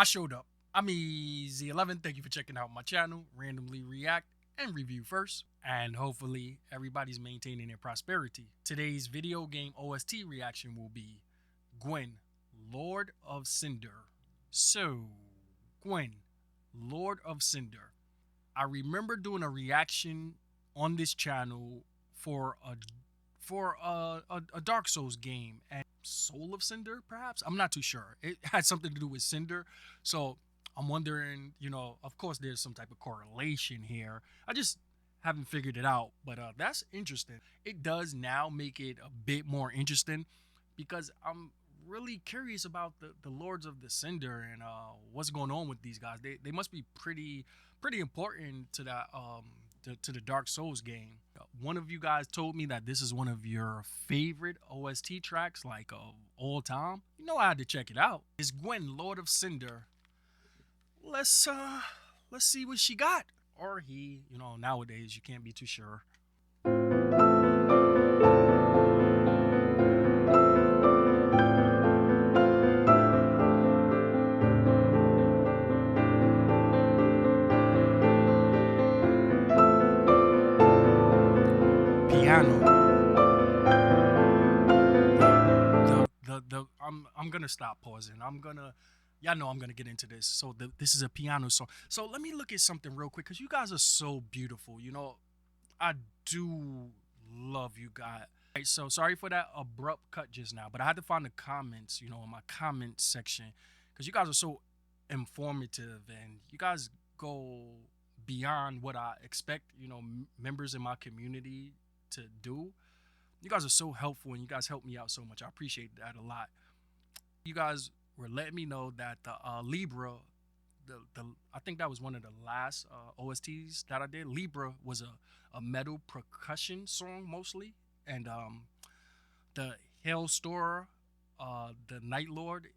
I showed up. I'm Easy11. Thank you for checking out my channel, Randomly React and Review First. And hopefully everybody's maintaining their prosperity. Today's video game OST reaction will be Gwyn, Lord of Cinder. So, Gwyn, Lord of Cinder. I remember doing a reaction on this channel for a Dark Souls game, and Soul of Cinder, perhaps? I'm not too sure. It had something to do with Cinder, so I'm wondering, of course there's some type of correlation here. I just haven't figured it out, but that's interesting. It does now make it a bit more interesting because I'm really curious about the Lords of the Cinder and what's going on with these guys. They must be pretty important to that to the Dark Souls game. One of you guys told me that this is one of your favorite OST tracks, like of all time. I had to check it out. It's Gwyn, Lord of Cinder. Let's see what she got, or he. Nowadays you can't be too sure. I'm gonna stop pausing. Y'all know I'm gonna get into this. So this is a piano song. So let me look at something real quick, because you guys are so beautiful. I do love you guys. Right, so sorry for that abrupt cut just now, but I had to find the comments, in my comment section, because you guys are so informative and you guys go beyond what I expect, members in my community to do. You guys are so helpful and you guys help me out so much. I appreciate that a lot. You guys were letting me know that the Libra, I think that was one of the last OSTs that I did. Libra was a metal percussion song mostly, and the Hellstor, the Night Lord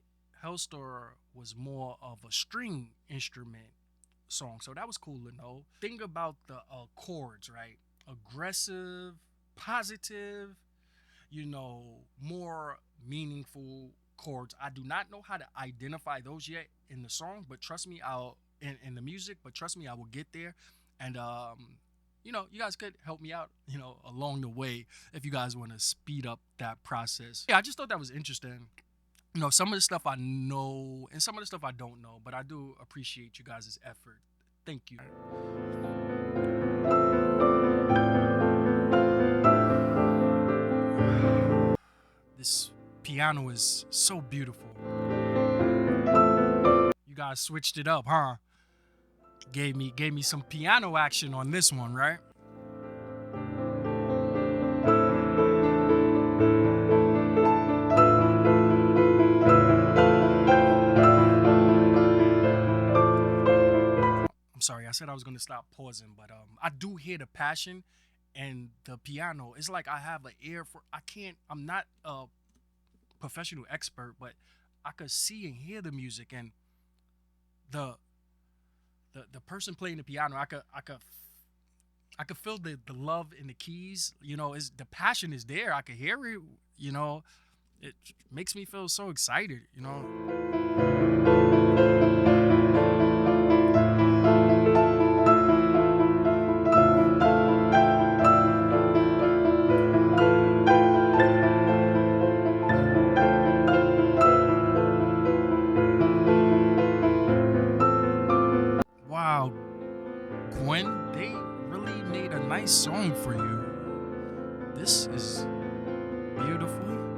Hellstor was more of a string instrument song, so that was cool to know. Think about the chords, right? Aggressive, positive, more meaningful chords. I do not know how to identify those yet in the song, but trust me, I'll in the music, but trust me, I will get there. And you guys could help me out, along the way if you guys want to speed up that process. Yeah, I just thought that was interesting. Some of the stuff I know and some of the stuff I don't know, but I do appreciate you guys' effort. Thank you. This piano is so beautiful. You guys switched it up, huh? Gave me some piano action on this one, right? I'm sorry, I said I was gonna stop pausing, but I do hear the passion and the piano. It's like I have an ear for. I'm not a professional expert, but I could see and hear the music, and the person playing the piano. I could feel the love in the keys. Is the passion is there. I could hear it. It makes me feel so excited. Wow, Gwyn, they really made a nice song for you. This is beautiful.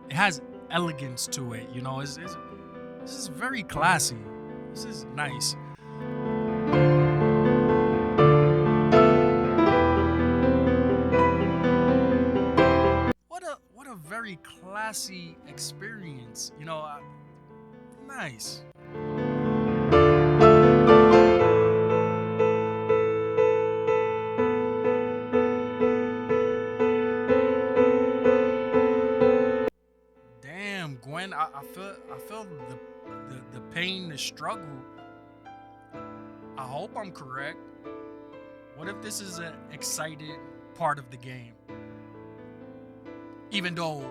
It has elegance to it, this is very classy. This is nice. What a very classy experience, nice. Damn, Gwyn, I feel the pain, the struggle. I hope I'm correct. What if this is an excited part of the game? Even though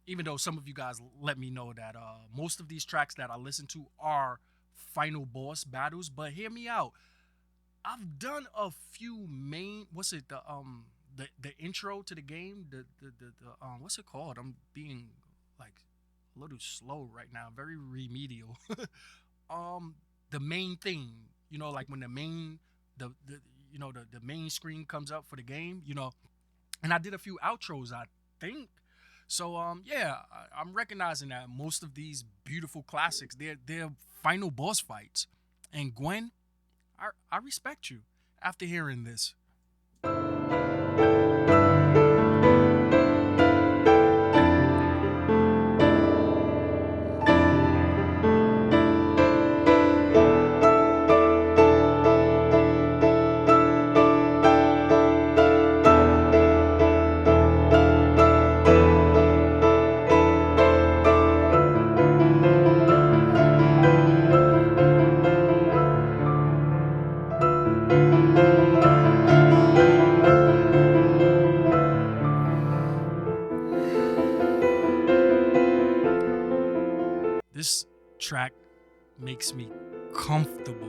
even though some of you guys let me know that most of these tracks that I listen to are final boss battles, but hear me out. I've done a few main. What's it? The intro to the game. The what's it called? I'm being like a little slow right now. Very remedial. um, the main thing. Like when the the main screen comes up for the game. And I did a few outros. I think. So yeah, I'm recognizing that most of these beautiful classics, they're final boss fights. And Gwen, I respect you after hearing this. This track makes me comfortable.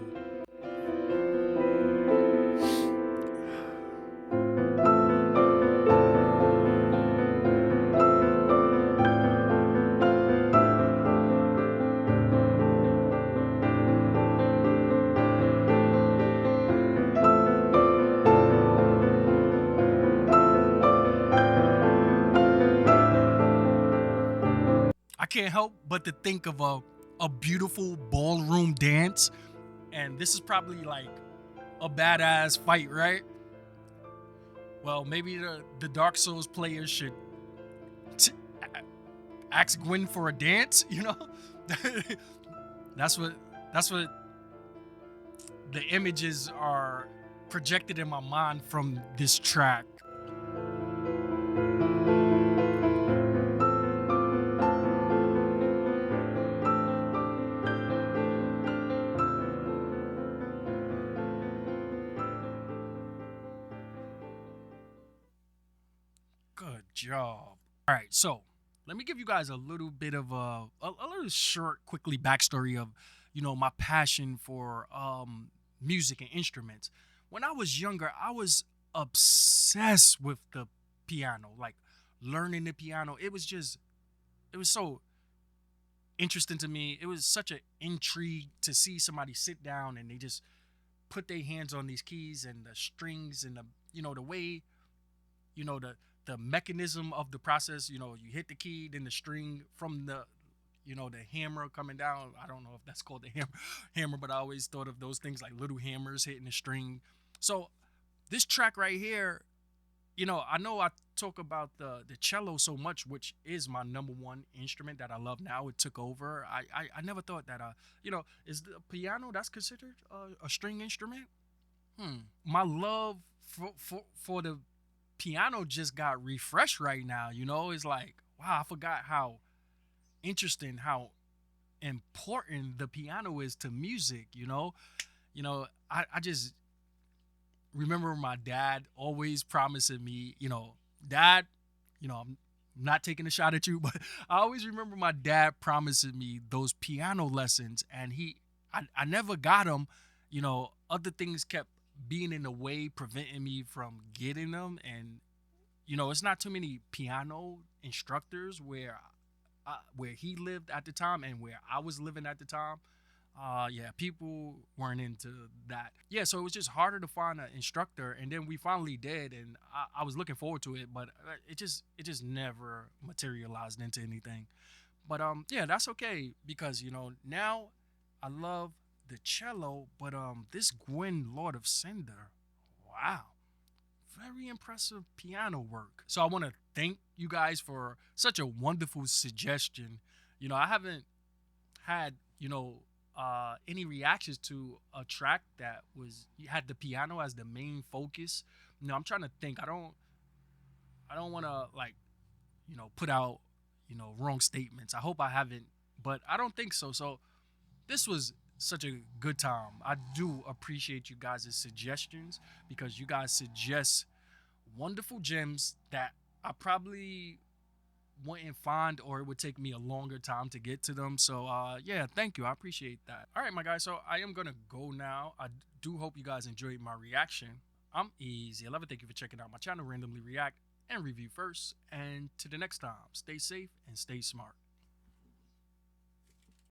I can't help but to think of a beautiful ballroom dance, and this is probably like a badass fight, right? Well, maybe the Dark Souls players should t- ask Gwyn for a dance. that's what that's what the images are projected in my mind from this track. Good job. All right, so let me give you guys a little bit of a little short, quickly backstory of my passion for music and instruments. When I was younger, I was obsessed with the piano, like learning the piano. It was so interesting to me. It was such an intrigue to see somebody sit down and they just put their hands on these keys and the strings and the way the mechanism of the process. You hit the key, then the string from the hammer coming down. I don't know if that's called the hammer, but I always thought of those things like little hammers hitting the string. So this track right here, I know I talk about the cello so much, which is my number one instrument that I love now. It took over. I never thought that is the piano that's considered a string instrument. My love for the piano just got refreshed right now. It's like, wow, I forgot how interesting, how important the piano is to music. I just remember my dad always promising me, dad, I'm not taking a shot at you, but I always remember my dad promising me those piano lessons, and I never got them. Other things kept being in the way, preventing me from getting them. And it's not too many piano instructors where he lived at the time and where I was living at the time. Yeah, people weren't into that. Yeah, so it was just harder to find an instructor, and then we finally did, and I was looking forward to it, but it just never materialized into anything. But yeah, that's okay because now I love the cello, but this Gwyn Lord of Cinder, wow, very impressive piano work. So I want to thank you guys for such a wonderful suggestion. I haven't had any reactions to a track that was had the piano as the main focus. I'm trying to think. I don't want to like put out wrong statements. I hope I haven't, but I don't think so. So this was such a good time. I do appreciate you guys' suggestions because you guys suggest wonderful gems that I probably wouldn't find, or it would take me a longer time to get to them. So yeah, thank you. I appreciate that. All right, my guys. So I am gonna go now. I do hope you guys enjoyed my reaction. I'm Easy 11. Thank you for checking out my channel, Randomly React and Review First. And to the next time, stay safe and stay smart.